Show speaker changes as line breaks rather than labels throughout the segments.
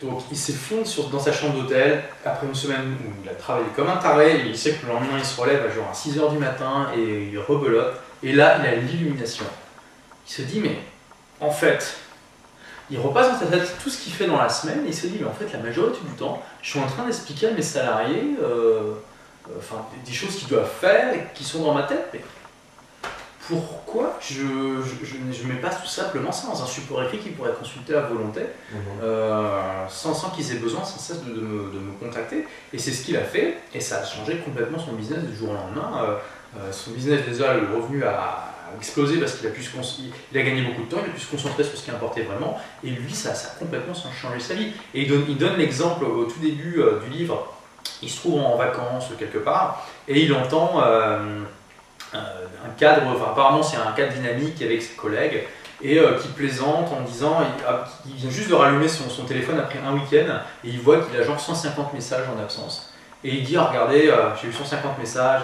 Donc il s'effondre dans sa chambre d'hôtel après une semaine où il a travaillé comme un taré, et il sait que le lendemain il se relève à genre à 6 h du matin et il rebelote. Et là il a l'illumination. Il se dit mais en fait, il repasse dans sa tête tout ce qu'il fait dans la semaine et il se dit mais en fait la majorité du temps je suis en train d'expliquer à mes salariés des choses qu'ils doivent faire et qui sont dans ma tête. Mais pourquoi je ne mets pas tout simplement ça dans un support écrit qu'ils pourraient consulter à volonté, sans qu'ils aient besoin sans cesse de me contacter. Et c'est ce qu'il a fait, et ça a changé complètement son business du jour au lendemain. Son business, déjà, le revenu a explosé parce qu'il a gagné beaucoup de temps, il a pu se concentrer sur ce qui importait vraiment, et lui, ça a complètement changé sa vie. Et il donne l'exemple au tout début du livre. Il se trouve en vacances quelque part, et il entend un cadre, apparemment c'est un cadre dynamique avec ses collègues, et qui plaisante en disant, il vient juste de rallumer son téléphone après un week-end, et il voit qu'il a genre 150 messages en absence. Et il dit, regardez, j'ai eu 150 messages,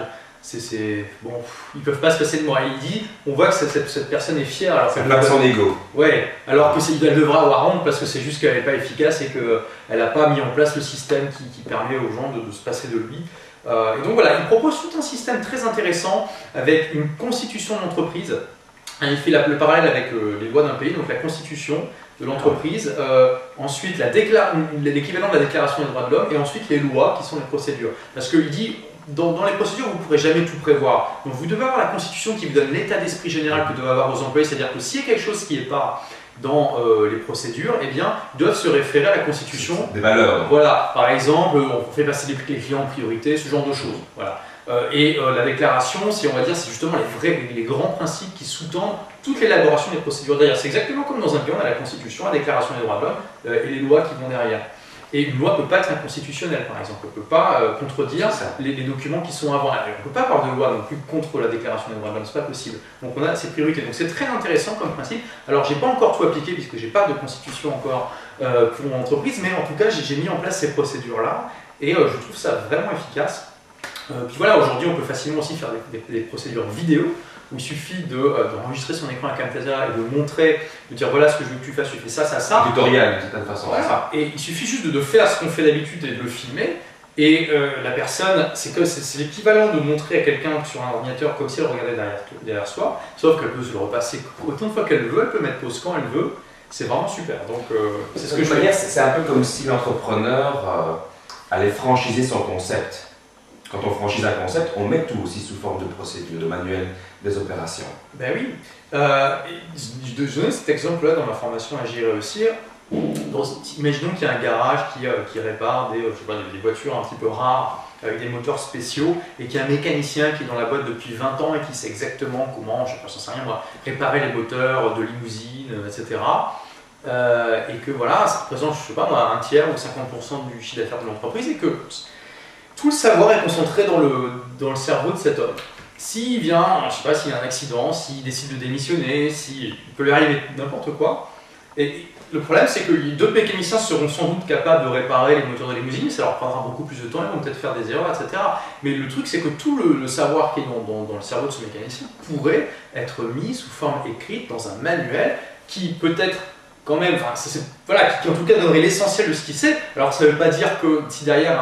bon, ils peuvent pas se passer de moi. Et il dit, on voit que cette personne est fière. Alors
ça flatte son ego.
Ouais, alors qu'elle devra avoir honte parce que c'est juste qu'elle n'est pas efficace et qu'elle n'a pas mis en place le système qui permet aux gens de se passer de lui. Et donc voilà, il propose tout un système très intéressant avec une constitution d'entreprise. Il fait le parallèle avec les lois d'un pays, donc la constitution de l'entreprise, ensuite l'équivalent de la déclaration des droits de l'homme, et ensuite les lois qui sont les procédures. Parce qu'il dit, dans les procédures, vous ne pourrez jamais tout prévoir. Donc vous devez avoir la constitution qui vous donne l'état d'esprit général que doivent avoir vos employés, c'est-à-dire que s'il y a quelque chose qui n'est pas dans les procédures, eh bien, ils doivent se référer à la constitution.
Des valeurs.
Voilà, par exemple, on fait passer les clients en priorité, ce genre de choses. Voilà. La déclaration, on va dire, c'est justement les grands principes qui sous-tendent toute l'élaboration des procédures derrière. C'est exactement comme dans un pays, on a la constitution, la déclaration des droits de l'homme et les lois qui vont derrière. Et une loi ne peut pas être inconstitutionnelle, par exemple. Elle ne peut pas contredire les documents qui sont avant. On ne peut pas avoir de loi non plus contre la déclaration des droits de l'homme, ce n'est pas possible. Donc on a ces priorités. Donc c'est très intéressant comme principe. Alors je n'ai pas encore tout appliqué puisque je n'ai pas de constitution encore pour mon entreprise, mais en tout cas j'ai mis en place ces procédures-là et je trouve ça vraiment efficace. Puis voilà, aujourd'hui on peut facilement aussi faire des procédures vidéo, où il suffit d'enregistrer son écran à Camtasia et de montrer, de dire voilà ce que je veux que tu fasses, tu fais ça, ça, ça.
Un tutoriel d'une certaine façon.
Voilà. Et il suffit juste de faire ce qu'on fait d'habitude et de le filmer. Et la personne, c'est l'équivalent de montrer à quelqu'un sur un ordinateur comme si elle regardait derrière soi, sauf qu'elle peut se le repasser autant de fois qu'elle veut, elle peut mettre pause quand elle veut. C'est vraiment super. Donc c'est ce que je veux dire.
C'est un peu comme si l'entrepreneur allait franchiser son concept. Quand on franchise un concept, on met tout aussi sous forme de procédure, de manuel des opérations.
Ben oui. Je donnais cet exemple-là dans ma formation Agir et réussir. Imaginons qu'il y a un garage qui répare des voitures un petit peu rares avec des moteurs spéciaux et qu'il y a un mécanicien qui est dans la boîte depuis 20 ans et qui sait exactement comment, je ne sais rien moi, réparer les moteurs de limousine, etc. Et que voilà, ça représente, je sais pas moi, un tiers ou 50% du chiffre d'affaires de l'entreprise et que tout le savoir est concentré dans le cerveau de cet homme. S'il vient, je ne sais pas, s'il y a un accident, s'il décide de démissionner, il peut lui arriver n'importe quoi. Et le problème, c'est que d'autres mécaniciens seront sans doute capables de réparer les moteurs de limousine, ça leur prendra beaucoup plus de temps, ils vont peut-être faire des erreurs, etc. Mais le truc, c'est que tout le savoir qui est dans le cerveau de ce mécanicien pourrait être mis sous forme écrite dans un manuel qui peut-être quand même, qui en tout cas donnerait l'essentiel de ce qu'il sait. Alors ça ne veut pas dire que si derrière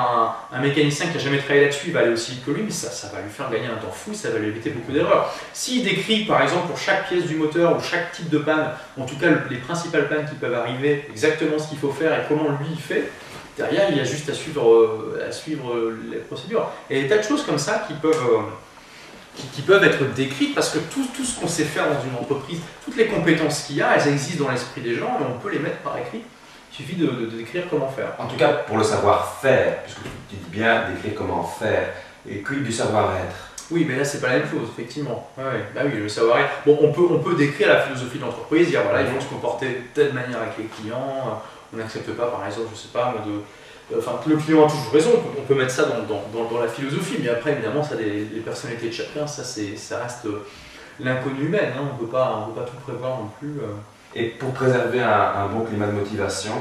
un mécanicien qui n'a jamais travaillé là-dessus, il va aller aussi vite que lui, mais ça va lui faire gagner un temps fou, ça va lui éviter beaucoup d'erreurs. S'il décrit par exemple pour chaque pièce du moteur ou chaque type de panne, en tout cas les principales pannes qui peuvent arriver, exactement ce qu'il faut faire et comment lui il fait, derrière il y a juste à suivre les procédures. Et il y a des tas de choses comme ça qui peuvent être décrites parce que tout ce qu'on sait faire dans une entreprise, toutes les compétences qu'il y a, elles existent dans l'esprit des gens et on peut les mettre par écrit. Il suffit de décrire comment faire.
En tout cas, pour le savoir-faire, puisque tu dis bien décrire comment faire, et quid du savoir-être.
Oui, mais là, c'est pas la même chose, effectivement. Ouais. Bah oui, le savoir-être. Bon, on peut décrire la philosophie de l'entreprise, dire voilà, il faut se comporter de telle manière avec les clients, on n'accepte pas, par exemple, je sais pas, le client a toujours raison, on peut mettre ça dans la philosophie, mais après, évidemment, ça les personnalités de chacun, ça reste l'inconnu humaine, hein, on peut pas tout prévoir non plus.
Et pour préserver un bon climat de motivation,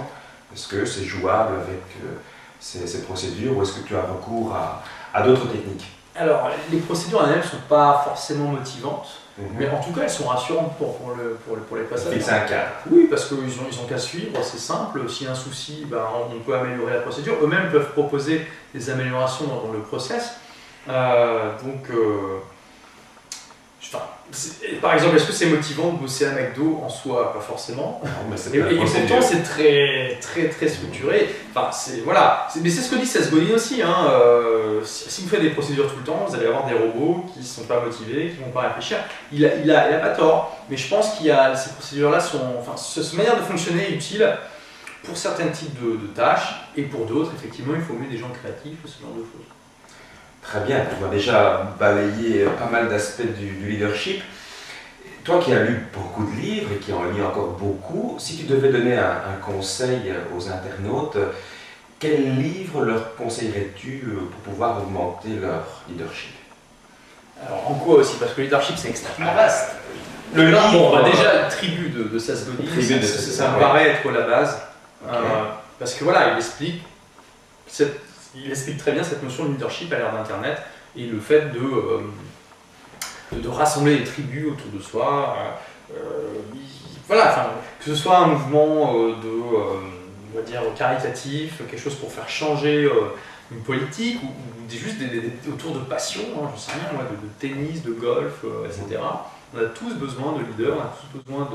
est-ce que c'est jouable avec ces procédures ou est-ce que tu as recours à d'autres techniques?
Alors, les procédures en elles-mêmes ne sont pas forcément motivantes. Mais en tout cas, elles sont rassurantes pour les prestataires.
C'est un cadre.
Oui, parce qu'ils ont qu'à suivre, c'est simple. S'il y a un souci, ben, on peut améliorer la procédure. Eux-mêmes peuvent proposer des améliorations dans le process. Enfin, par exemple, est-ce que c'est motivant de bosser à McDo en soi? Pas forcément.
Non, mais
Et pourtant, c'est très structuré. Enfin, mais c'est ce que dit Seth Godin aussi. Hein. Si vous faites des procédures tout le temps, vous allez avoir des robots qui ne sont pas motivés, qui ne vont pas réfléchir. Il a pas tort. Mais je pense ces procédures-là cette manière de fonctionner est utile pour certains types de tâches et pour d'autres, effectivement, il faut mieux des gens créatifs, ce genre de choses.
Très bien, tu as déjà balayé pas mal d'aspects du leadership. Toi qui as lu beaucoup de livres et qui en lis encore beaucoup, si tu devais donner un conseil aux internautes, quel livre leur conseillerais-tu pour pouvoir augmenter leur leadership?
Alors en quoi aussi? Parce que le leadership c'est extrêmement vaste.
Le livre,
déjà, Tribu de Seth Godin, ça me paraît être la base. Okay. Parce que voilà, il explique très bien cette notion de leadership à l'ère d'Internet et le fait de rassembler les tribus autour de soi. Que ce soit un mouvement on va dire caritatif, quelque chose pour faire changer une politique ou juste autour de passion, hein, je sais rien, de tennis, de golf, etc. On a tous besoin de leaders, on a tous besoin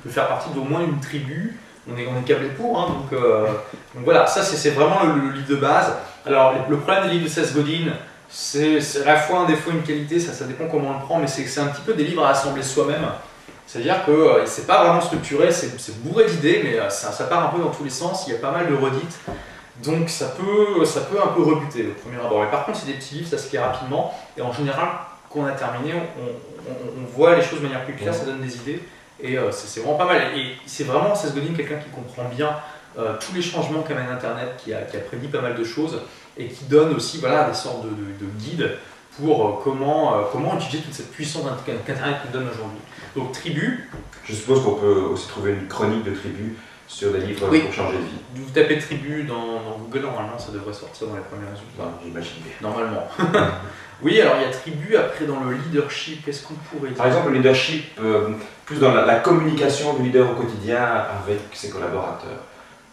de faire partie d'au moins une tribu. On est câblé pour, hein, donc voilà, ça c'est vraiment le livre de base. Alors le problème des livres de Seth Godin, c'est à la fois un défaut et une qualité, ça dépend comment on le prend, mais c'est un petit peu des livres à assembler soi-même. C'est-à-dire que c'est pas vraiment structuré, c'est bourré d'idées, mais ça part un peu dans tous les sens, il y a pas mal de redites, donc ça peut un peu rebuter au premier abord. Et par contre c'est des petits livres, ça se lit rapidement, et en général quand on a terminé, on voit les choses de manière plus claire, ça donne des idées. Et c'est vraiment pas mal. Et c'est vraiment Seth Godin, quelqu'un qui comprend bien tous les changements qu'amène Internet, qui a prédit pas mal de choses et qui donne aussi des sortes de guides pour comment utiliser toute cette puissance qu'Internet nous donne aujourd'hui. Donc Tribu.
Je suppose qu'on peut aussi trouver une chronique de Tribu sur des livres pour changer de vie.
Vous tapez Tribu dans Google, normalement ça devrait sortir dans les premiers résultats.
J'imagine bien.
Normalement. Oui, alors il y a Tribu, après dans le leadership, qu'est-ce qu'on pourrait dire?
Par exemple, le leadership, plus dans la communication du leader au quotidien avec ses collaborateurs.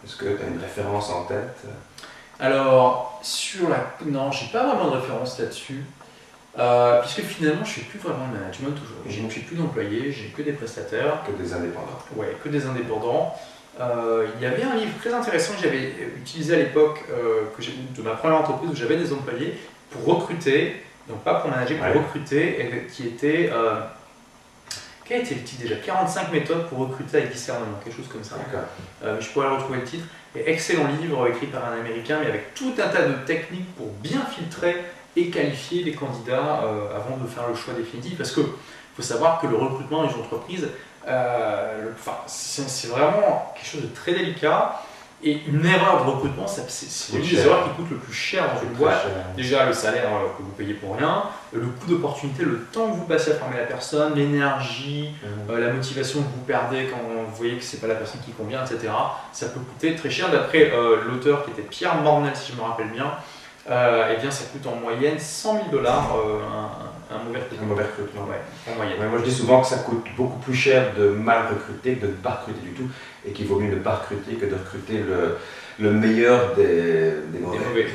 Est-ce que tu as une référence en tête?
Alors, non, j'ai pas vraiment de référence là-dessus, puisque finalement je fais plus vraiment de management aujourd'hui. J'ai plus d'employés, j'ai que des prestataires.
Que des indépendants.
Ouais, que des indépendants. Il y avait un livre très intéressant que j'avais utilisé à l'époque de ma première entreprise où j'avais des employés pour recruter. Donc pas pour manager, pour recruter, quel était le titre déjà? 45 méthodes pour recruter avec discernement, quelque chose comme ça. Je pourrais retrouver le titre. Et excellent livre écrit par un Américain, mais avec tout un tas de techniques pour bien filtrer et qualifier les candidats avant de faire le choix définitif. Parce qu'il faut savoir que le recrutement dans une entreprise, c'est vraiment quelque chose de très délicat. Et une erreur de recrutement, c'est l'une des erreurs qui coûte le plus cher dans une boîte. Déjà le salaire que vous payez pour rien, le coût d'opportunité, le temps que vous passez à former la personne, l'énergie, la motivation que vous perdez quand vous voyez que c'est pas la personne qui convient, etc. Ça peut coûter très cher. D'après l'auteur qui était Pierre Mornel, si je me rappelle bien, eh bien ça coûte en moyenne $100 000 un mauvais recrutement.
Un mauvais recrutement.
En moyenne.
Moi je dis souvent que ça coûte beaucoup plus cher de mal recruter que de ne pas recruter du tout, et qu'il vaut mieux ne pas recruter que de recruter le meilleur des mauvais.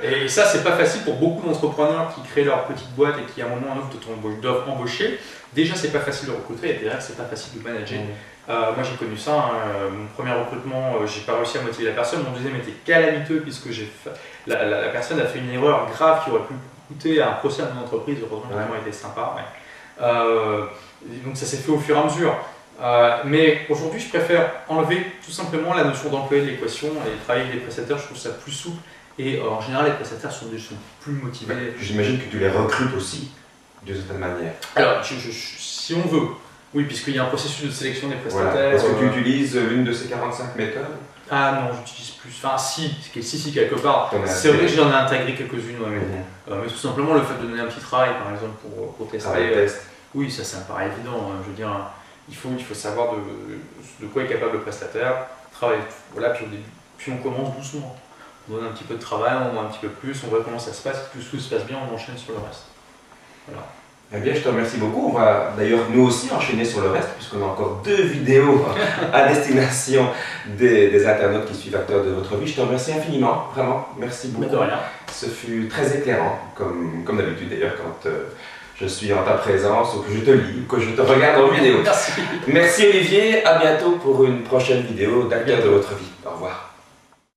Et ça c'est pas facile pour beaucoup d'entrepreneurs qui créent leur petite boîte et qui à un moment ou un autre doivent embaucher. Déjà c'est pas facile de recruter et derrière c'est pas facile de manager. Moi j'ai connu ça, mon premier recrutement, j'ai pas réussi à motiver la personne, mon deuxième était calamiteux puisque la personne a fait une erreur grave qui aurait pu coûter un procès à mon entreprise, heureusement que les gens étaient sympas. Donc ça s'est fait au fur et à mesure. Mais aujourd'hui je préfère enlever tout simplement la notion d'employé de l'équation et travailler avec des prestataires, je trouve ça plus souple et en général les prestataires sont plus motivés.
J'imagine que tu les recrutes aussi d'une certaine manière.
Alors si on veut. Oui, puisqu'il y a un processus de sélection des prestataires.
Voilà. Est-ce que tu utilises l'une de ces 45 méthodes?
Ah non, j'utilise plus. Enfin, si quelque part. C'est vrai que j'en ai intégré quelques-unes, mais tout simplement le fait de donner un petit travail, par exemple, pour tester. Oui, ça me paraît évident. Je veux dire, il faut savoir de quoi est capable le prestataire, travailler. Voilà, puis au début, puis on commence doucement. On donne un petit peu de travail, on donne un petit peu plus, on voit comment ça se passe, plus tout se passe bien, on enchaîne sur le reste. Voilà.
Eh bien, je te remercie beaucoup. On va d'ailleurs nous aussi enchaîner sur le reste, puisqu'on a encore 2 vidéos à destination des internautes qui suivent Acteurs de votre vie. Je te remercie infiniment, vraiment. Merci beaucoup.
Mais de rien.
Ce fut très éclairant, comme d'habitude d'ailleurs, quand je suis en ta présence, ou que je te lis, ou que je te regarde en vidéo.
Merci.
Merci Olivier, à bientôt pour une prochaine vidéo d'Acteurs de votre vie. Au revoir.